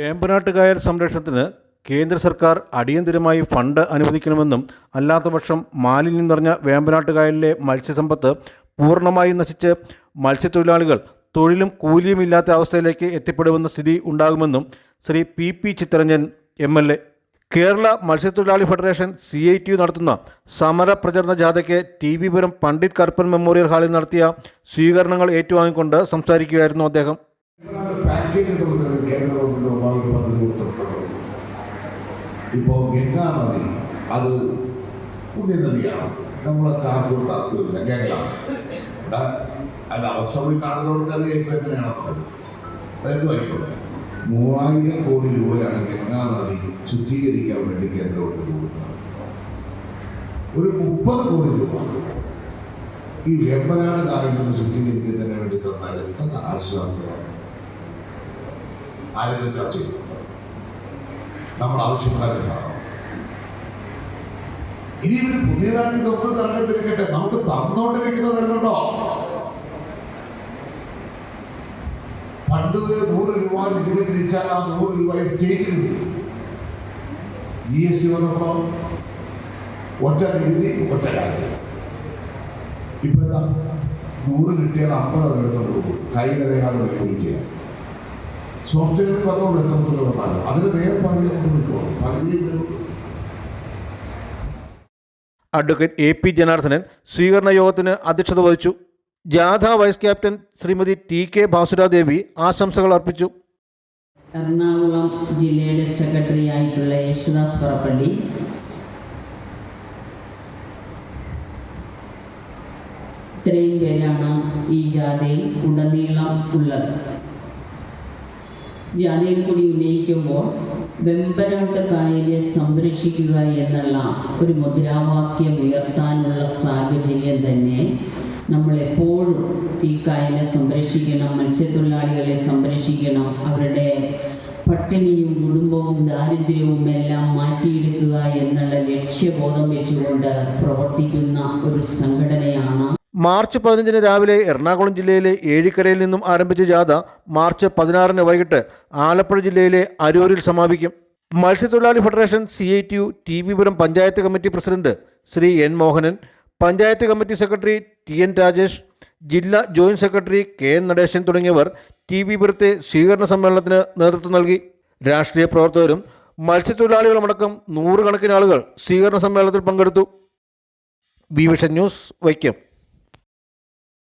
വേമ്പനാട്ടുകായൽ സംരക്ഷണത്തിന് കേന്ദ്ര സർക്കാർ അടിയന്തരമായി ഫണ്ട് അനുവദിക്കണമെന്നും അല്ലാത്തപക്ഷം മാലിന്യം നിറഞ്ഞ വേമ്പനാട്ടുകായലിലെ മത്സ്യസമ്പത്ത് പൂർണ്ണമായും നശിച്ച് മത്സ്യത്തൊഴിലാളികൾ തൊഴിലും കൂലിയുമില്ലാത്ത അവസ്ഥയിലേക്ക് എത്തിപ്പെടുമെന്ന സ്ഥിതി ഉണ്ടാകുമെന്നും ശ്രീ പി ചിത്തരഞ്ജൻ MLA കേരള മത്സ്യത്തൊഴിലാളി ഫെഡറേഷൻ CITU നടത്തുന്ന സമര പ്രചരണ ജാഥയ്ക്ക് TV പുരം പണ്ഡിറ്റ് കറുപ്പൻ മെമ്മോറിയൽ ഹാളിൽ നടത്തിയ സ്വീകരണങ്ങൾ ഏറ്റുവാങ്ങിക്കൊണ്ട് സംസാരിക്കുകയായിരുന്നു അദ്ദേഹം. ഇപ്പോൾ ഗംഗാ നദി അത് പുണ്യനദിയാണ്, നമ്മളെ താർക്കും തർക്കമില്ല. ഗംഗ അതിൻ്റെ അവസ്ഥ പോയി കാണുന്നവർക്ക് അത് ഇപ്പോൾ എങ്ങനെയാണെന്നുള്ളത് അതെന്തും ആയിക്കോട്ടെ. 3000 കോടി രൂപയാണ് ഗംഗാ നദി ശുദ്ധീകരിക്കാൻ വേണ്ടി കേന്ദ്ര ഗവൺമെൻറ് കൊടുക്കുന്നത്. ഒരു 30 കോടി രൂപ ഈ വേമ്പനാട് കായലിൽ നിന്ന് ശുദ്ധീകരിക്കുന്നതിന് വേണ്ടി തന്നാൽ എത്ര ആശ്വാസമാണ്. ആരെങ്കിലും ചർച്ച ചെയ്തു നമ്മൾ ആവശ്യപ്പെടാനാണ്. ഇനി ഇവര് പുതിയതായിട്ട് ഇതൊന്നും തരണമെന്നിരിക്കട്ടെ, നമുക്ക് തന്നോണ്ടിരിക്കുന്നത് തരുന്നുണ്ടോ? പണ്ട് 100 രൂപ നികുതി പിരിച്ചാൽ ആ 100 രൂപ സ്റ്റേറ്റിന് GST വന്നപ്പോ ഒറ്റ നികുതി ഒറ്റ കാര്യം. ഇപ്പൊ എന്താ 100 കിട്ടിയാൽ 50 എടുത്തോണ്ട് പോകും, കൈ കരയാതെ വിളിക്കുക. സോഫ്റ്റ്വെയറിൽ വന്നോളൂ, എത്രത്തോളം വന്നാലും അതിന് നേരെ പകുതി കൊണ്ട് വിളിക്കോളും, പകുതിയെ. അഡ്വക്കേറ്റ് AP ജനാർദ്ദനൻ സ്വീകരണ യോഗത്തിന് അധ്യക്ഷത വഹിച്ചു. ജാഥ വൈസ് ക്യാപ്റ്റൻ ശ്രീമതി TK ഭാസുരാദേവി ആശംസകൾ അർപ്പിച്ചു. എറണാകുളം ജില്ലയുടെ സെക്രട്ടറി ആയിട്ടുള്ള യേശുദാസ് പറപ്പള്ളി, ഇത്രയും പേരാണ് ഈ ജാഥയിൽ ഉടനീളം ഉള്ളത്. ജാഥയിൽ കൂടി ഉന്നയിക്കുമ്പോൾ വെമ്പനാട്ട് കായലിനെ സംരക്ഷിക്കുക എന്നുള്ള ഒരു മുദ്രാവാക്യം ഉയർത്താനുള്ള സാഹചര്യം തന്നെ നമ്മളെപ്പോഴും ഈ കായലിനെ സംരക്ഷിക്കണം, മത്സ്യത്തൊഴിലാളികളെ സംരക്ഷിക്കണം, അവരുടെ പട്ടിണിയും കുടുംബവും ദാരിദ്ര്യവും എല്ലാം മാറ്റിയെടുക്കുക എന്നുള്ള ലക്ഷ്യബോധം വെച്ചുകൊണ്ട് പ്രവർത്തിക്കുന്ന ഒരു സംഘടനയാണ്. മാർച്ച് 15 രാവിലെ എറണാകുളം ജില്ലയിലെ ഏഴിക്കരയിൽ നിന്നും ആരംഭിച്ച ജാഥ മാർച്ച് 16 വൈകിട്ട് ആലപ്പുഴ ജില്ലയിലെ അരൂരിൽ സമാപിക്കും. മത്സ്യത്തൊഴിലാളി federation CITU TV Puram panchayat committee president Shri N Mohanan, panchayat committee secretary TN Rajesh, ജില്ലാ ജോയിന്റ് സെക്രട്ടറി KN നടേശൻ തുടങ്ങിയവർ TV പുരത്തെ സ്വീകരണ സമ്മേളനത്തിന് നേതൃത്വം നൽകി. രാഷ്ട്രീയ പ്രവർത്തകരും മത്സ്യത്തൊഴിലാളികളുമടക്കം 100 കണക്കിന് ആളുകൾ സ്വീകരണ സമ്മേളനത്തിൽ പങ്കെടുത്തു. Vision news, Vaikom.